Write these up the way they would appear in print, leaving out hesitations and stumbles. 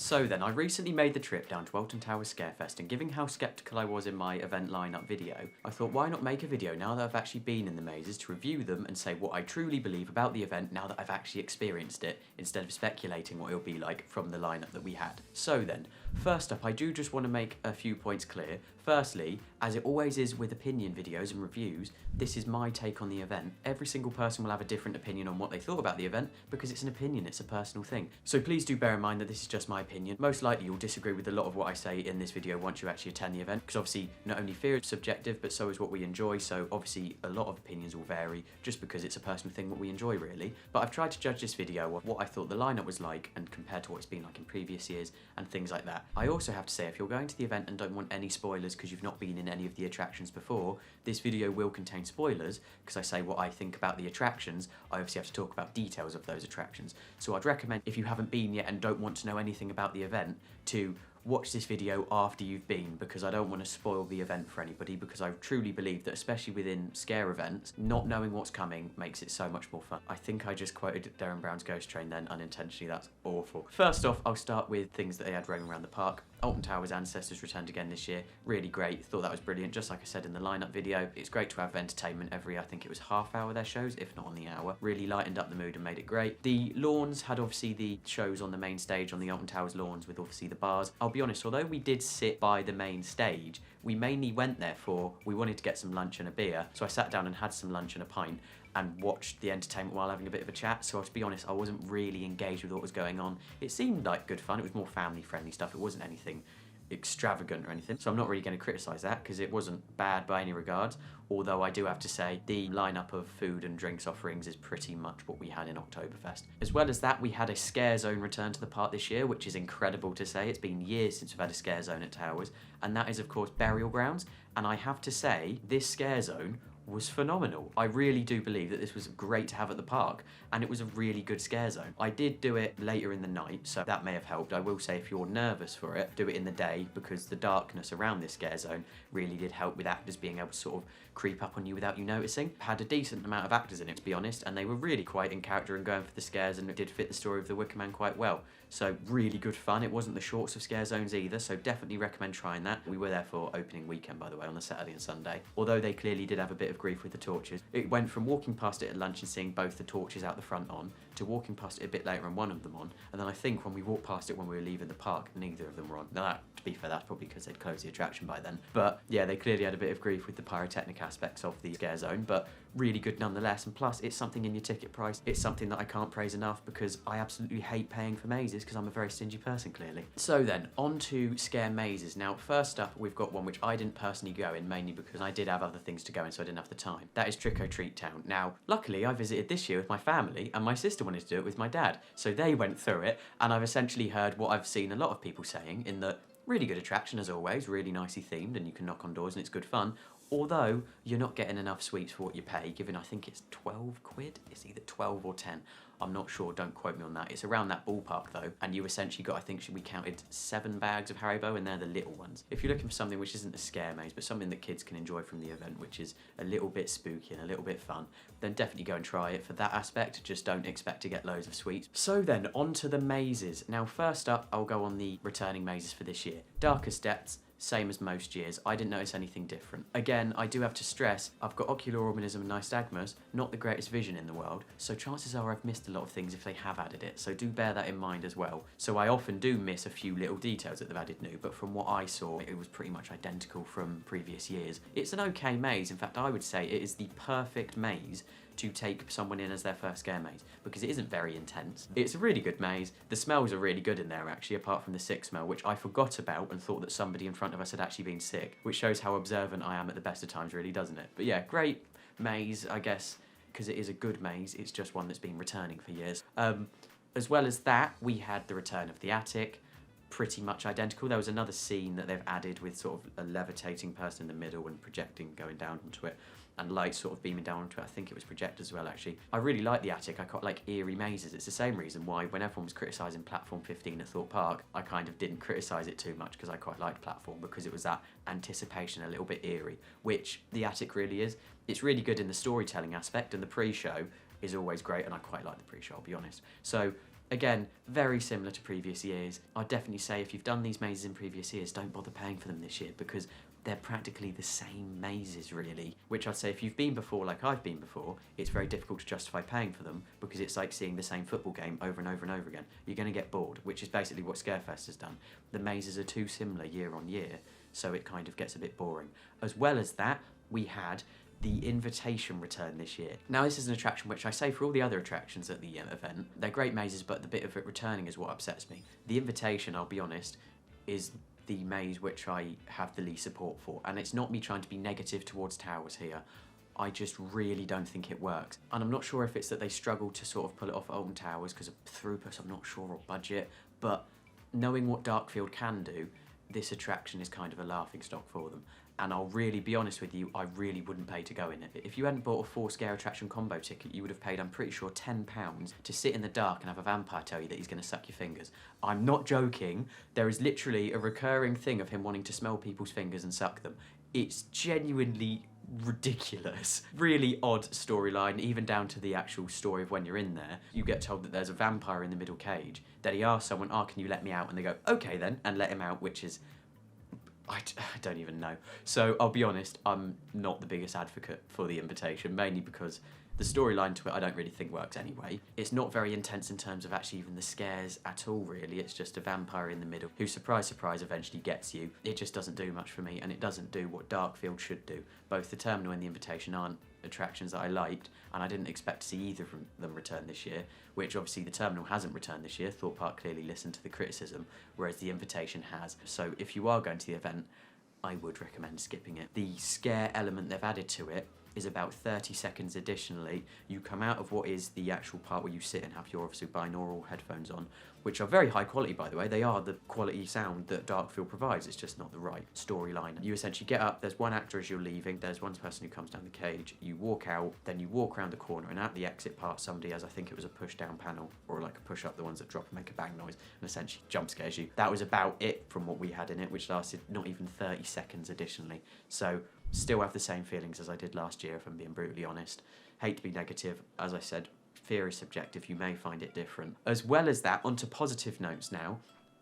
So then, I recently made the trip down to Alton Towers Scarefest, and given how sceptical I was in my event lineup video, I thought why not make a video now that I've actually been in the mazes to review them and say what I truly believe about the event now that I've actually experienced it, instead of speculating what it'll be like from the lineup that we had. So then, first up, I do just want to make a few points clear. Firstly, as it always is with opinion videos and reviews, this is my take on the event. Every single person will have a different opinion on what they thought about the event because it's an opinion, it's a personal thing. So please do bear in mind that this is just my opinion. Most likely you'll disagree with a lot of what I say in this video once you actually attend the event, because obviously not only fear is subjective, but so is what we enjoy, so obviously a lot of opinions will vary just because it's a personal thing what we enjoy really. But I've tried to judge this video of what I thought the lineup was like and compared to what it's been like in previous years and things like that. I also have to say, if you're going to the event and don't want any spoilers because you've not been in any of the attractions before, this video will contain spoilers because I say what I think about the attractions. I obviously have to talk about details of those attractions. So I'd recommend, if you haven't been yet and don't want to know anything about the event, to watch this video after you've been, because I don't want to spoil the event for anybody, because I truly believe that especially within scare events, not knowing what's coming makes it so much more fun. I think I just quoted Derren Brown's Ghost Train then unintentionally, that's awful. First off, I'll start with things that they had roaming around the park. Alton Towers Ancestors returned again this year, really great, thought that was brilliant, just like I said in the lineup video. It's great to have entertainment every, I think it was half hour their shows, if not on the hour. Really lightened up the mood and made it great. The lawns had obviously the shows on the main stage on the Alton Towers lawns with obviously the bars. I'll be honest, although we did sit by the main stage, we mainly went there for, we wanted to get some lunch and a beer, so I sat down and had some lunch and a pint and watched the entertainment while having a bit of a chat. So to be honest, I wasn't really engaged with what was going on. It seemed like good fun, it was more family friendly stuff, it wasn't anything extravagant or anything, so I'm not really going to criticise that because it wasn't bad by any regards, although I do have to say the lineup of food and drinks offerings is pretty much what we had in Oktoberfest. As well as that, we had a scare zone return to the park this year, which is incredible to say. It's been years since we've had a scare zone at Towers, and that is of course Burial Grounds, and I have to say this scare zone was phenomenal. I really do believe that this was great to have at the park, and it was a really good scare zone. I did do it later in the night, so that may have helped. I will say if you're nervous for it, do it in the day, because the darkness around this scare zone really did help with actors being able to sort of creep up on you without you noticing. Had a decent amount of actors in it, to be honest, and they were really quite in character and going for the scares, and it did fit the story of the Wicker Man quite well. So really good fun. It wasn't the shortest of scare zones either, so definitely recommend trying that. We were there for opening weekend, by the way, on the Saturday and Sunday, although they clearly did have a bit of grief with the torches. It went from walking past it at lunch and seeing both the torches out the front on, to walking past it a bit later and one of them on, and then I think when we walked past it when we were leaving the park, neither of them were on. Now that, to be fair, that's probably because they'd closed the attraction by then. But yeah, they clearly had a bit of grief with the pyrotechnic aspects of the scare zone, but really good nonetheless, and plus it's something in your ticket price. It's something that I can't praise enough because I absolutely hate paying for mazes because I'm a very stingy person, clearly. So then, on to scare mazes. Now, first up, we've got one which I didn't personally go in, mainly because I did have other things to go in, so I didn't have the time. That is Trick or Treat Town. Now, luckily, I visited this year with my family, and my sister wanted to do it with my dad, so they went through it, and I've essentially heard what I've seen a lot of people saying, in that really good attraction as always, really nicely themed, and you can knock on doors and it's good fun. Although you're not getting enough sweets for what you pay, given I think it's 12 quid, it's either 12 or 10, I'm not sure, don't quote me on that. It's around that ballpark though, and you essentially got, I think we counted 7 bags of Haribo, and they're the little ones. If you're looking for something which isn't a scare maze, but something that kids can enjoy from the event, which is a little bit spooky and a little bit fun, then definitely go and try it for that aspect, just don't expect to get loads of sweets. So then, on to the mazes. Now first up, I'll go on the returning mazes for this year. Darkest Depths, same as most years. I didn't notice anything different. Again, I do have to stress, I've got ocular orbinism and nystagmus, not the greatest vision in the world, so chances are I've missed a lot of things if they have added it, so do bear that in mind as well. So I often do miss a few little details that they've added new, but from what I saw, it was pretty much identical from previous years. It's an okay maze. In fact, I would say it is the perfect maze to take someone in as their first scare maze, because it isn't very intense. It's a really good maze. The smells are really good in there actually, apart from the sick smell, which I forgot about and thought that somebody in front of us had actually been sick, which shows how observant I am at the best of times really, doesn't it? But yeah, great maze, I guess, because it is a good maze. It's just one that's been returning for years. As well as that, we had the return of the attic, pretty much identical. There was another scene that they've added with sort of a levitating person in the middle and projecting going down onto it, and lights sort of beaming down onto it. I think it was projectors as well, actually. I really like the attic. I quite like eerie mazes. It's the same reason why when everyone was criticising Platform 15 at Thorpe Park, I kind of didn't criticise it too much because I quite liked Platform, because it was that anticipation, a little bit eerie, which the attic really is. It's really good in the storytelling aspect, and the pre-show is always great, and I quite like the pre-show, I'll be honest. So Again, very similar to previous years. I'd definitely say if you've done these mazes in previous years, don't bother paying for them this year, because they're practically the same mazes really, which I'd say if you've been before like I've been before, it's very difficult to justify paying for them, because it's like seeing the same football game over and over and over again. You're going to get bored, which is basically what Scarefest has done. The mazes are too similar year on year, so it kind of gets a bit boring. As well as that, we had the invitation return this year. Now this is an attraction which I say for all the other attractions at the event, they're great mazes, but the bit of it returning is what upsets me. The invitation, I'll be honest, is the maze which I have the least support for, and it's not me trying to be negative towards towers here. I just really don't think it works, and I'm not sure if it's that they struggle to sort of pull it off at Alton Towers because of throughput, I'm not sure, or budget, but knowing what Darkfield can do, this attraction is kind of a laughing stock for them. And I'll really be honest with you, I really wouldn't pay to go in it. If you hadn't bought a 4 scare attraction combo ticket, you would have paid, I'm pretty sure, £10 to sit in the dark and have a vampire tell you that he's going to suck your fingers. I'm not joking. There is literally a recurring thing of him wanting to smell people's fingers and suck them. It's genuinely ridiculous. Really odd storyline, even down to the actual story of when you're in there. You get told that there's a vampire in the middle cage. Then he asks someone, oh, can you let me out? And they go, okay then, and let him out, which is... I don't even know. So I'll be honest, I'm not the biggest advocate for the invitation, mainly because the storyline to it I don't really think works anyway. It's not very intense in terms of actually even the scares at all really. It's just a vampire in the middle who, surprise surprise, eventually gets you. It just doesn't do much for me, and it doesn't do what Darkfield should do. Both the Terminal and the Invitation aren't attractions that I liked, and I didn't expect to see either of them return this year, which obviously the Terminal hasn't returned this year. Thorpe Park clearly listened to the criticism, whereas the Invitation has. So if you are going to the event, I would recommend skipping it. The scare element they've added to it is about 30 seconds additionally. You come out of what is the actual part where you sit and have your obviously binaural headphones on, which are very high quality by the way. They are the quality sound that Darkfield provides, it's just not the right storyline. You essentially get up, there's one actor as you're leaving, there's one person who comes down the cage, you walk out, then you walk around the corner, and at the exit part somebody has, I think it was a push down panel, or like a push up, the ones that drop and make a bang noise, and essentially jump scares you. That was about it from what we had in it, which lasted not even 30 seconds additionally. So still have the same feelings as I did last year, if I'm being brutally honest. Hate to be negative, as I said, fear is subjective, you may find it different. As well as that, onto positive notes now.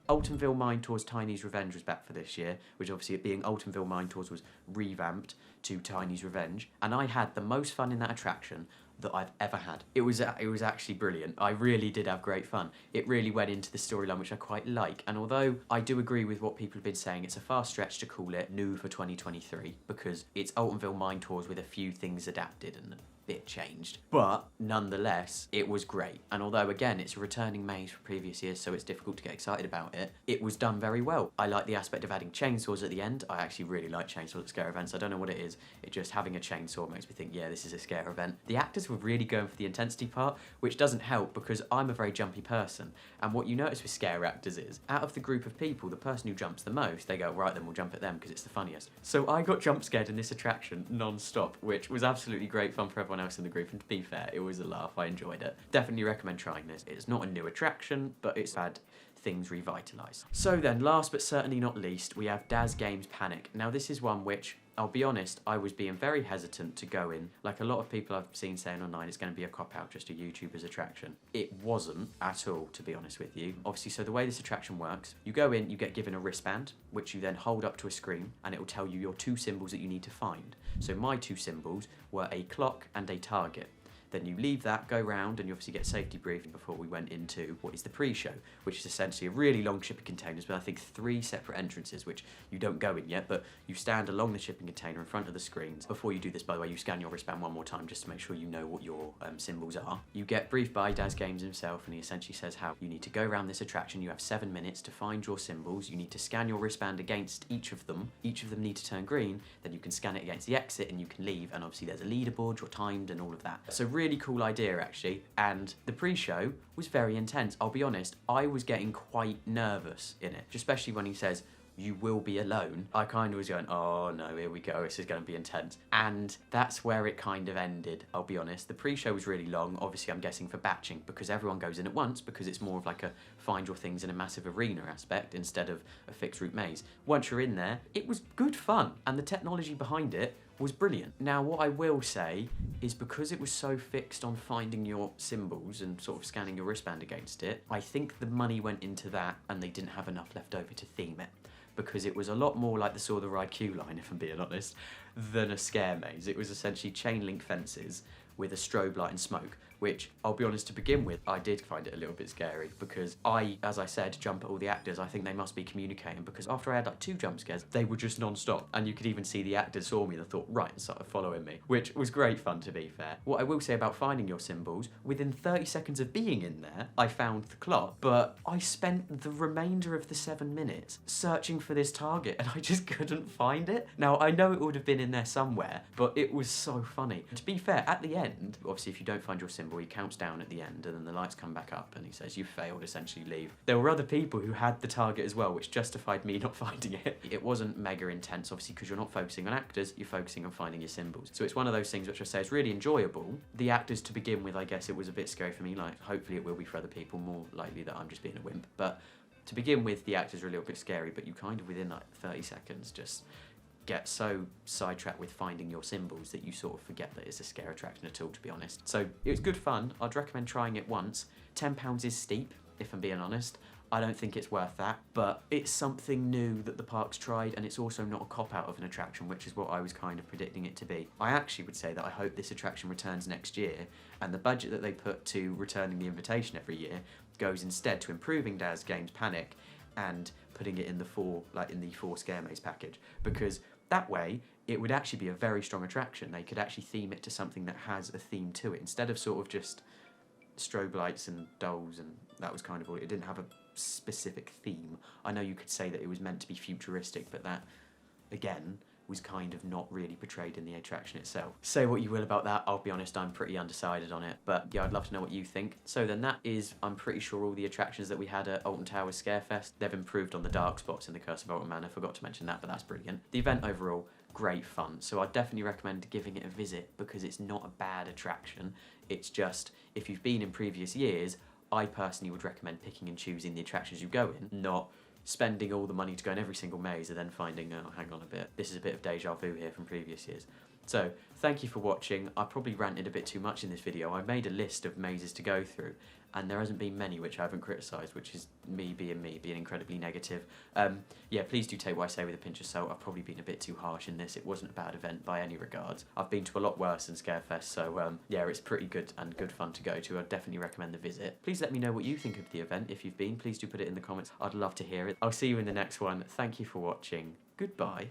Altonville Mine Tours Tiny's Revenge was back for this year, which obviously it being Altonville Mine Tours was revamped to Tiny's Revenge, and I had the most fun in that attraction that I've ever had. It was actually brilliant. I really did have great fun. It really went into the storyline, which I quite like, and although I do agree with what people have been saying, it's a far stretch to call it new for 2023, because it's Altonville Mine Tours with a few things adapted and bit changed, but nonetheless it was great. And although again it's a returning maze for previous years, so it's difficult to get excited about it, it was done very well. I like the aspect of adding chainsaws at the end. I actually really like chainsaws at scare events. I don't know what it is, it just having a chainsaw makes me think, yeah, this is a scare event. The actors were really going for the intensity part, which doesn't help because I'm a very jumpy person, and what you notice with scare actors is out of the group of people, the person who jumps the most, they go, right then, we'll jump at them because it's the funniest. So I got jump scared in this attraction non-stop, which was absolutely great fun for everyone else in the group, and to be fair, it was a laugh. I enjoyed it. Definitely recommend trying this. It's not a new attraction, but it's had things revitalised. So then, last but certainly not least, we have Daz Games PANIC. Now this is one which, I'll be honest, I was being very hesitant to go in. Like a lot of people I've seen saying online, it's going to be a cop-out, just a YouTuber's attraction. It wasn't at all, to be honest with you. Obviously, so the way this attraction works, you go in, you get given a wristband, which you then hold up to a screen, and it will tell you your 2 symbols that you need to find. So my 2 symbols were a clock and a target. Then you leave that, go round, and you obviously get safety briefing before we went into what is the pre-show, which is essentially a really long shipping containers with I think 3 separate entrances, which you don't go in yet, but you stand along the shipping container in front of the screens. Before you do this, by the way, you scan your wristband one more time just to make sure you know what your symbols are. You get briefed by Daz Games himself, and he essentially says how you need to go around this attraction. You have 7 minutes to find your symbols. You need to scan your wristband against each of them. Each of them need to turn green, then you can scan it against the exit and you can leave, and obviously there's a leaderboard, you're timed and all of that. So really cool idea actually, and the pre-show was very intense. I'll be honest, I was getting quite nervous in it, especially when he says you will be alone. I kind of was going, oh no, here we go, this is going to be intense. And that's where it kind of ended, I'll be honest. The pre-show was really long, obviously I'm guessing for batching, because everyone goes in at once, because it's more of like a find your things in a massive arena aspect instead of a fixed route maze. Once you're in there, it was good fun, and the technology behind it was brilliant. Now, what I will say is because it was so fixed on finding your symbols and sort of scanning your wristband against it, I think the money went into that and they didn't have enough left over to theme it, because it was a lot more like the Saw the Ride queue line, if I'm being honest, than a scare maze. It was essentially chain link fences with a strobe light and smoke, which, I'll be honest, to begin with, I did find it a little bit scary because I, as I said, jump at all the actors. I think they must be communicating, because after I had like 2 jump scares, they were just non-stop. And you could even see the actors saw me and thought, right, and started following me, which was great fun, to be fair. What I will say about finding your symbols, within 30 seconds of being in there, I found the clock, but I spent the remainder of the 7 minutes searching for this target and I just couldn't find it. Now, I know it would have been in there somewhere, but it was so funny. To be fair, at the end, obviously if you don't find your symbol, he counts down at the end and then the lights come back up and he says, you failed, essentially leave. There were other people who had the target as well, which justified me not finding it. It wasn't mega intense, obviously, because you're not focusing on actors, you're focusing on finding your symbols. So it's one of those things which I say is really enjoyable. The actors, to begin with, I guess it was a bit scary for me, like hopefully it will be for other people, more likely that I'm just being a wimp. But to begin with, the actors are a little bit scary, but you kind of within like 30 seconds just get so sidetracked with finding your symbols that you sort of forget that it's a scare attraction at all, to be honest. So it was good fun. I'd recommend trying it once. £10 is steep, if I'm being honest. I don't think it's worth that, but it's something new that the park's tried, and it's also not a cop-out of an attraction, which is what I was kind of predicting it to be. I actually would say that I hope this attraction returns next year, and the budget that they put to returning the invitation every year goes instead to improving Daz Games PANIC and putting it in the 4 scare maze package, because that way it would actually be a very strong attraction. They could actually theme it to something that has a theme to it, instead of sort of just strobe lights and dolls, and that was kind of all. It didn't have a specific theme. I know you could say that it was meant to be futuristic, but that, again, was kind of not really portrayed in the attraction itself. Say what you will about that, I'll be honest, I'm pretty undecided on it, but yeah, I'd love to know what you think. So then that is, I'm pretty sure, all the attractions that we had at Alton Towers Scarefest. They've improved on the dark spots in the Curse of Alton Manor, forgot to mention that, but that's brilliant. The event overall, great fun, so I'd definitely recommend giving it a visit, because it's not a bad attraction. It's just, if you've been in previous years, I personally would recommend picking and choosing the attractions you go in, not spending all the money to go in every single maze and then finding, oh, hang on a bit, this is a bit of deja vu here from previous years. So, thank you for watching. I probably ranted a bit too much in this video. I made a list of mazes to go through, and there hasn't been many which I haven't criticised, which is me, being incredibly negative. Yeah, please do take what I say with a pinch of salt. I've probably been a bit too harsh in this. It wasn't a bad event by any regards. I've been to a lot worse than Scarefest, so yeah, it's pretty good and good fun to go to. I'd definitely recommend the visit. Please let me know what you think of the event. If you've been, please do put it in the comments. I'd love to hear it. I'll see you in the next one. Thank you for watching. Goodbye.